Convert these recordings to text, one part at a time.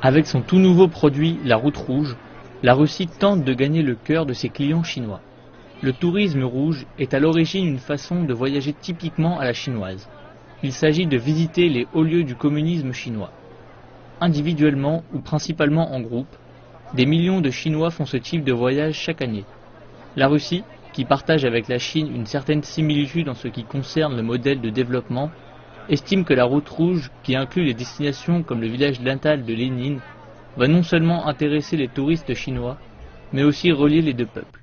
Avec son tout nouveau produit, la route rouge, la Russie tente de gagner le cœur de ses clients chinois. Le tourisme rouge est à l'origine une façon de voyager typiquement à la chinoise. Il s'agit de visiter les hauts lieux du communisme chinois. Individuellement ou principalement en groupe, des millions de Chinois font ce type de voyage chaque année. La Russie, qui partage avec la Chine une certaine similitude en ce qui concerne le modèle de développement, estime que la route rouge, qui inclut les destinations comme le village natal de Lénine, va non seulement intéresser les touristes chinois, mais aussi relier les deux peuples.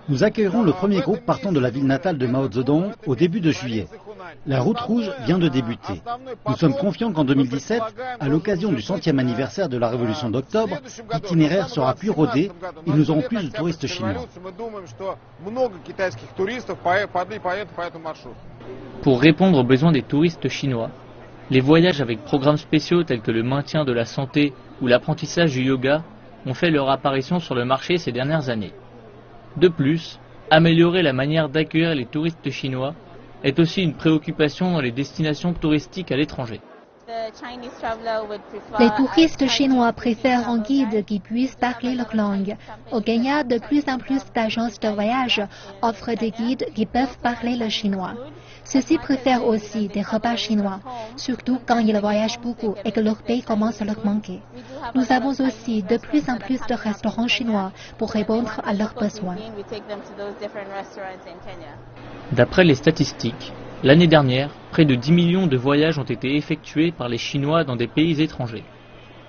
Nous accueillerons le premier groupe partant de la ville natale de Mao Zedong au début de juillet. La route rouge vient de débuter. Nous sommes confiants qu'en 2017, à l'occasion du 100e anniversaire de la Révolution d'octobre, l'itinéraire sera plus rodé et nous aurons plus de touristes chinois. Pour répondre aux besoins des touristes chinois, les voyages avec programmes spéciaux tels que le maintien de la santé ou l'apprentissage du yoga ont fait leur apparition sur le marché ces dernières années. De plus, améliorer la manière d'accueillir les touristes chinois est aussi une préoccupation dans les destinations touristiques à l'étranger. Les touristes chinois préfèrent un guide qui puisse parler leur langue. Au Kenya, de plus en plus d'agences de voyage offrent des guides qui peuvent parler le chinois. Ceux-ci préfèrent aussi des repas chinois, surtout quand ils voyagent beaucoup et que leur pays commence à leur manquer. Nous avons aussi de plus en plus de restaurants chinois pour répondre à leurs besoins. D'après les statistiques, l'année dernière, près de 10 millions de voyages ont été effectués par les Chinois dans des pays étrangers.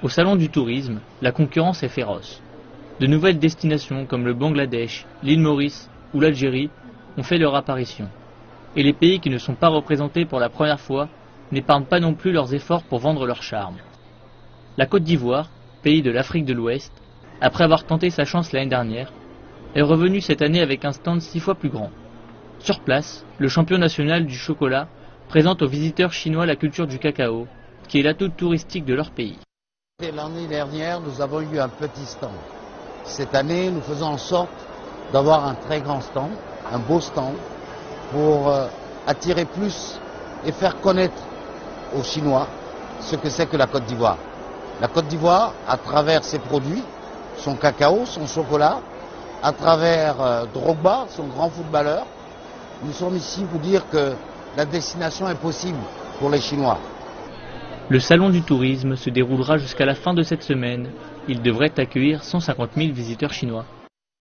Au salon du tourisme, la concurrence est féroce. De nouvelles destinations comme le Bangladesh, l'île Maurice ou l'Algérie ont fait leur apparition. Et les pays qui ne sont pas représentés pour la première fois n'épargnent pas non plus leurs efforts pour vendre leur charme. La Côte d'Ivoire, pays de l'Afrique de l'Ouest, après avoir tenté sa chance l'année dernière, est revenue cette année avec un stand 6 fois plus grand. Sur place, le champion national du chocolat présente aux visiteurs chinois la culture du cacao, qui est l'atout touristique de leur pays. L'année dernière, nous avons eu un petit stand. Cette année, nous faisons en sorte d'avoir un très grand stand, un beau stand, pour attirer plus et faire connaître aux Chinois ce que c'est que la Côte d'Ivoire. La Côte d'Ivoire, à travers ses produits, son cacao, son chocolat, à travers Drogba, son grand footballeur, nous sommes ici pour dire que la destination est possible pour les Chinois. Le salon du tourisme se déroulera jusqu'à la fin de cette semaine. Il devrait accueillir 150 000 visiteurs chinois.